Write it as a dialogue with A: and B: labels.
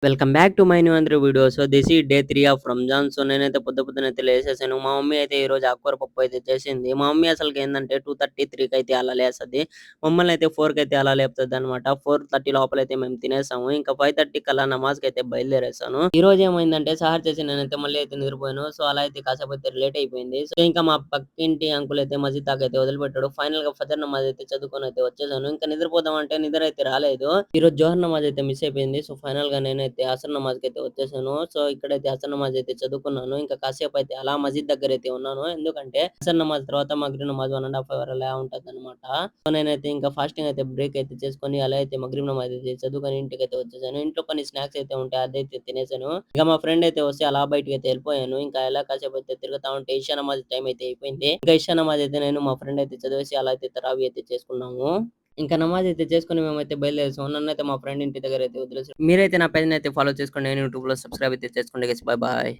A: Welcome back to my new అంద్రి video. So this ఈ day 3 of Ramzan. So నేనైతే పొద్దునైతే లేసేసాను. మా mummy అయితే ఈరోజు ఆకుకూర పప్పు అయితే చేసింది. మా మమ్మీ అసలుకేందంటే 2:30, 3కి అయితే అలా లేస్తది. మమ్మల్ని అయితే 4కి అయితే అలా లేపుతదనమాట. 4:30 లోపలైతే మేము తినేసాము. ఇంకా 5:30 కల్లా నమాజ్‌కైతే బయలుదేరేసాను. ఈరోజు ఏమైందంటే సహర్ చేసి నేనైతే మళ్ళీ అయితే నిద్రపోయాను. సో అలా అయితే కాసేపైతే లేట్ అయిపోయింది. సో ఇంకా మా పక్కింటి అంకుల్ అయితే మసీద్ దాకా అయితే వదిలిపెట్టాడు. ఫైనల్‌గా ఫజర్ నమాజ్ అయితే చదువుకొని అయితే వచ్చేసాను. ఇంకా నిద్రపోదాం అంటే నిద్ర అయితే రాలేదు. ఈరోజు జోహర్ నమాజ్ అయితే మిస్ అయిపోయింది. సో ఫైనల్‌గా నేనైతే అసర్ నమాజ్‌కైతే వచ్చేసాను. సో ఇక్కడైతే అసర్ నమాజ్ అయితే చదువుకున్నాను. ఇంకా కాసేపైతే అలా మసీద్ దగ్గరైతే ఉన్నాను. ఎందుకంటే అసర్ నమాజ్ తర్వాత మగ్రిబ్ నమాజ్ 1 ½ అవర్ అలా ఉంటదనమాట. సో నేనైతే ఇంకా ఫాస్టింగ్ అయితే బ్రేక్ అయితే చేసుకొని అలా అయితే మగ్రిబ్ నమాజ్ అయితే చదువుకొని ఇంటికైతే వచ్చేసాను. ఇంట్లో కొన్ని స్నాక్స్ అయితే ఉంటాయి. అదైతే తినేసాను. ఇంకా మా ఫ్రెండ్ అయితే వస్తే అలా బయటికైతే వెళ్ళిపోయాను. ఇంకా ఎలా కాసేపైతే తిరుగుతా ఉంటే ఇషా నమాజ్ టైం అయితే అయిపోయింది. ఇంకా ఇషా నమాజ్ అయితే నేను మా ఫ్రెండ్ అయితే చదివేసి అలా అయితే తరావీ అయితే చేసుకున్నాము. ఇంకా నమాజ్ అయితే చేసుకొని మేమైతే బయలుదేరేసాం. నన్నైతే మా ఫ్రెండ్ ఇంటి దగ్గరైతే వదిలేసారు. మీరైతే నా పేజ్‌ని అయితే ఫాలో చేసుకోండి. యూట్యూబ్‌లో సబ్స్క్రైబ్ అయితే చేసుకోండి గైస్. Bye bye.